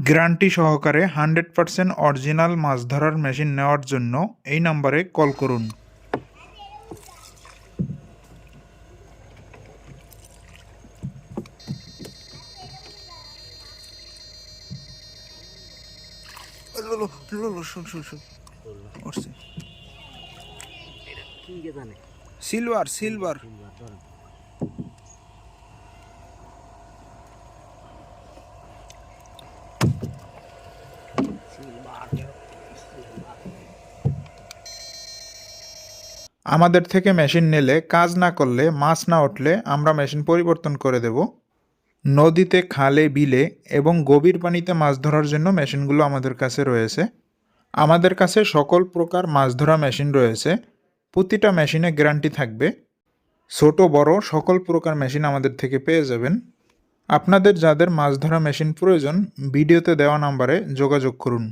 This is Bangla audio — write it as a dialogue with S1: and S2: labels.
S1: গ্যারান্টি সহকারে 100% অরিজিনাল মাছ ধরার মেশিন নেওয়ার জন্য এই নম্বরে কল করুন। সিলভার সিলভার আমাদের থেকে মেশিন নিলে কাজ না করলে মাছ না উঠলে আমরা মেশিন পরিবর্তন করে দেব। নদীতে, খালে, বিলে এবং গভীর পানিতে মাছ ধরার জন্য মেশিনগুলো আমাদের কাছে রয়েছে। আমাদের কাছে সকল প্রকার মাছ ধরা মেশিন রয়েছে। প্রতিটা মেশিনে গ্যারান্টি থাকবে। ছোট বড় সকল প্রকার মেশিন আমাদের থেকে পেয়ে যাবেন। আপনাদের যাদের মাছ ধরা মেশিন প্রয়োজন ভিডিওতে দেওয়া নাম্বারে যোগাযোগ করুন।